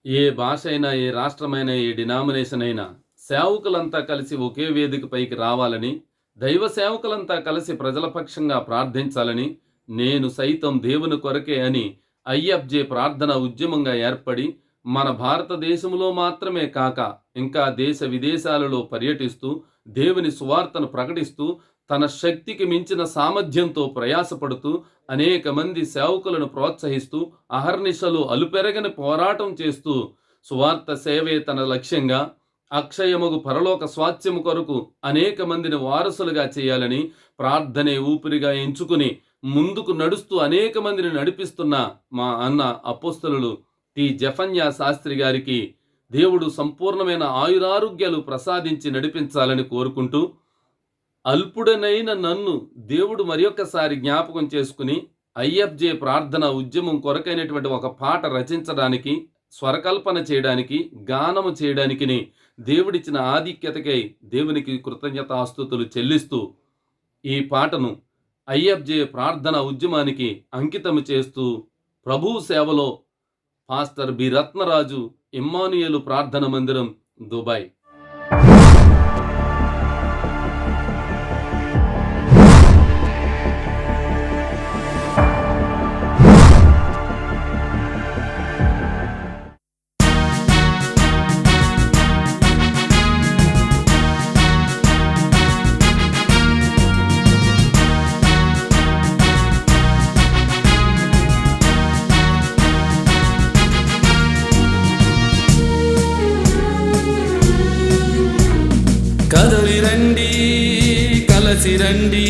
ఏ భాష అయినా, ఏ రాష్ట్రమైనా, ఏ డినామినేషన్ అయినా సేవకులంతా కలిసి ఒకే వేదిక పైకి రావాలని, దైవ సేవకులంతా కలిసి ప్రజల పక్షంగా ప్రార్థించాలని, నేను సైతం దేవుని కొరకే అని ఐఎఫ్జే ప్రార్థన ఉద్యమంగా ఏర్పడి, మన భారతదేశంలో మాత్రమే కాక ఇంకా దేశ విదేశాలలో పర్యటిస్తూ, దేవుని సువార్తను ప్రకటిస్తూ, తన శక్తికి మించిన సామర్థ్యంతో ప్రయాసపడుతూ, అనేక మంది సేవకులను ప్రోత్సహిస్తూ, అహర్నిశలు అలుపెరగని పోరాటం చేస్తూ, సువార్త సేవే తన లక్ష్యంగా, అక్షయమగు పరలోక స్వాస్థ్యము కొరకు అనేక మందిని వారసులుగా చేయాలని ప్రార్థనే ఊపిరిగా ఎంచుకుని ముందుకు నడుస్తూ అనేక మందిని నడిపిస్తున్న మా అన్న అపోస్తలులు టి జెఫన్యా శాస్త్రి గారికి దేవుడు సంపూర్ణమైన ఆయురారోగ్యాలు ప్రసాదించి నడిపించాలని కోరుకుంటూ, అల్పుడనైన నన్ను దేవుడు మరియొక్కసారి జ్ఞాపకం చేసుకుని ఐఎఫ్జే ప్రార్థన ఉద్యమం కొరకైనటువంటి ఒక పాట రచించడానికి, స్వరకల్పన చేయడానికి, గానము చేయడానికి దేవుడిచ్చిన ఆధిక్యతకై దేవునికి కృతజ్ఞతాస్తుతులు చెల్లిస్తూ ఈ పాటను ఐఎఫ్జే ప్రార్థన ఉద్యమానికి అంకితము చేస్తూ, ప్రభు సేవలో పాస్టర్ బి రత్నరాజు, ఇమ్మానుయేలు ప్రార్థన మందిరం, దుబాయ్. కదలి రండి, కలసి రండి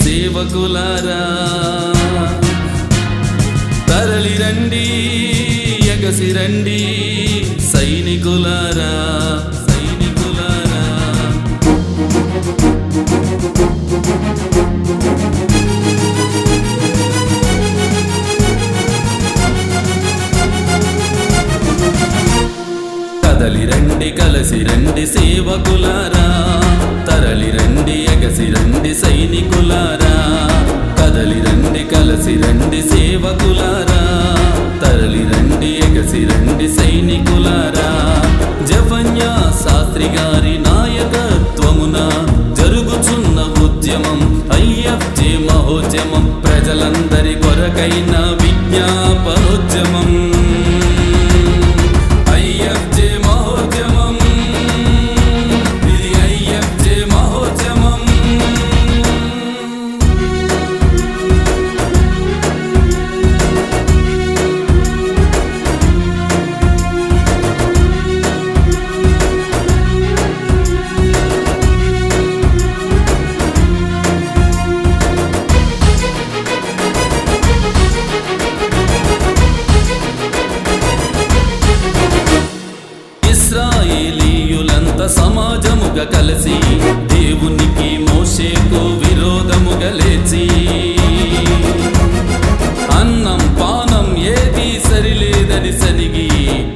సేవకులారా, తరలి రండి, ఎగసి రండి సైనికులారా, సైనికులారా. కదలి రండి, కలసి రండి సేవకులారా, తరలి రండి, ఎగసి రండి సైనికులారా. కదలి రండి, కలసి రండి సేవకులారా, తరలి రండి, ఎగసి రండి సైనికులారా. జెఫన్యా శాస్త్రి గారి నాయకత్వమున జరుగుచున్న ఉద్యమం ఐఎఫ్జే మహోద్యమం, ప్రజలందరి కొరకైన విజ్ఞాపనోద్యమం. ఇశ్రాయేలీయులంతా సమాజముగా కలిసి దేవునికి మోషేకు విరోధముగా లేచి, అన్నం పానం ఏది సరిలేదని సనిగి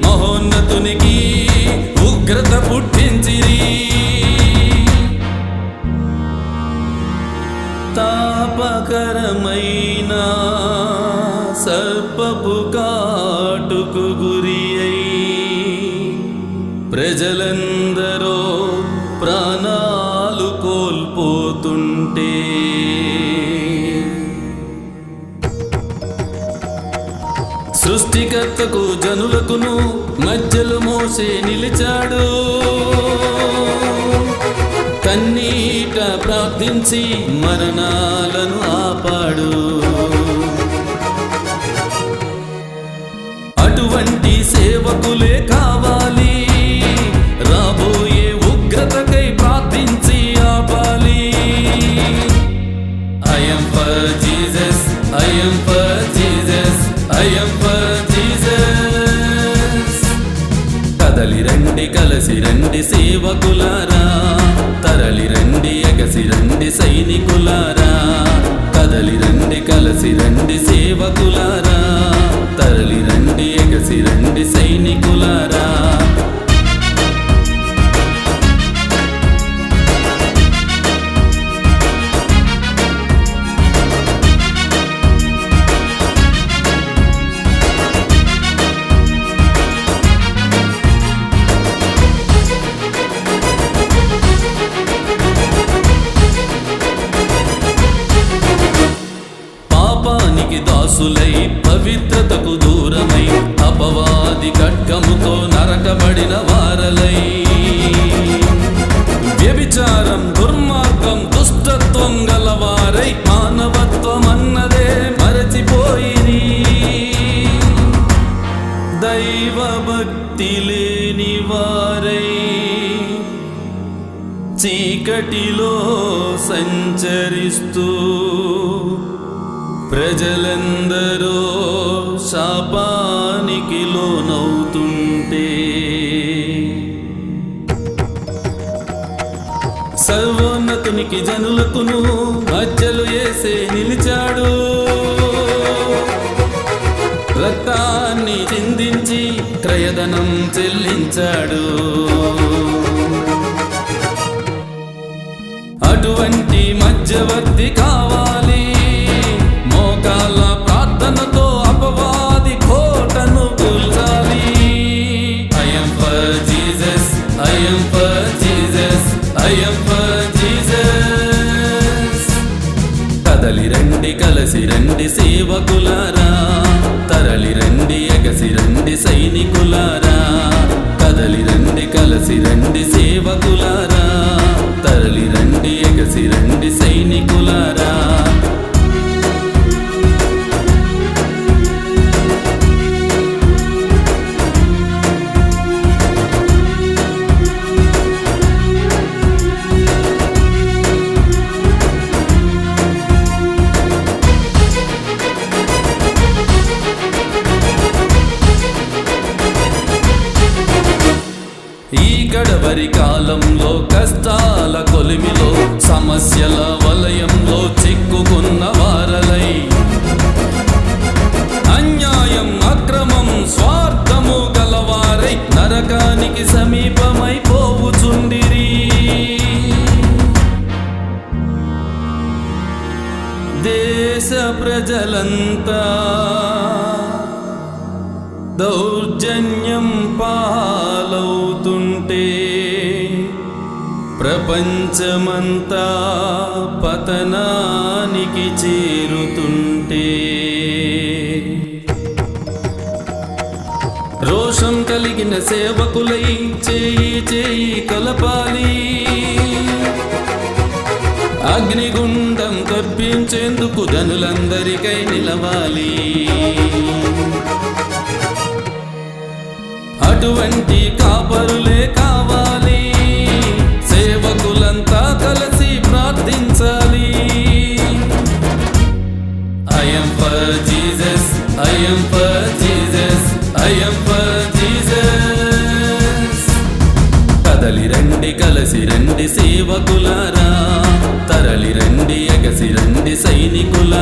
మహోన్నతునికి ఉగ్రత పుట్టించిరి. తాపకరమైన సర్పపు కాటుకు గురి అయి ప్రజలందరూ ప్రాణాలు కోల్పోతుంటే, సృష్టికర్తకు జనులకును మధ్యలో మోసే నిలిచాడు. కన్నీట ప్రార్థించి మరణాలను ఆపాడు. అటువంటి సేవకులే కావాలి, రాబోయే ఉగ్రతకై ప్రార్థించి ఆపాలి. I am for Jesus, I am for Jesus, I am for Jesus. కదలి రండి, కలసి రండి సేవకులారా, తరలి రండి, ఎగసి రండి సైనికులారా. కదలి రండి, కలసి రండి సేవకులారా, తరలి రండి, ఎగసి రండి సైనికులారా. అపవాది ఖడ్గముతో నరకబడిన వారలై, వ్యభిచారం దుర్మార్గం దుష్టత్వం గలవారై మానవత్వం అన్నదే మరచిపోయిరి. దైవ భక్తి లేని వారై చీకటిలో సంచరిస్తూ ప్రజలందరూ శాపానికి లోనవుతుంటే, సర్వోన్నతునికి జనులకును మధ్యలో యేసే నిలిచాడు. రక్తాన్ని చిందించి క్రయధనం చెల్లించాడు. అటువంటి మధ్యవర్తి కావాలి, మోకాళ్ళ ప్రార్థనతో అపవాది కోటను కూల్చాలి. I am for Jesus, I am for Jesus, I am for Jesus. కదలి రండి కలసి రండి సేవకులారా, తరలి రండి ఎగసి రండి సైనికులారా. కదలి రండి కలసి రండి సేవకులారా, తరలి రండి ఎగసి రండి సైనికులారా. ఈ గడవరి కాలంలో కష్టాల కొలిమిలో సమస్యల వలయంలో చిక్కుకున్న వారలై, అన్యాయం అక్రమం స్వార్థము గలవారై నరకానికి సమీపమైపోవుచుండిరి. దేశ ప్రజలంతా దౌర్జన్యం పాలవుతుంటే, ప్రపంచమంతా పతనానికి చేరుతుంటే, రోషం కలిగిన సేవకులై చేయి చేయి కలపాలి. అగ్నిగుండం తప్పించేందుకు ధనులందరికై నిలవాలి. అటువంటి కాపరులే కావాలి, సేవకులంతా కలిసి ప్రార్థించాలి. I am for Jesus, I am for Jesus, I am for Jesus. కదలి రండి కలసి రండి సేవకులారా, తరలి రండి ఎగసి రండి సైనికులారా.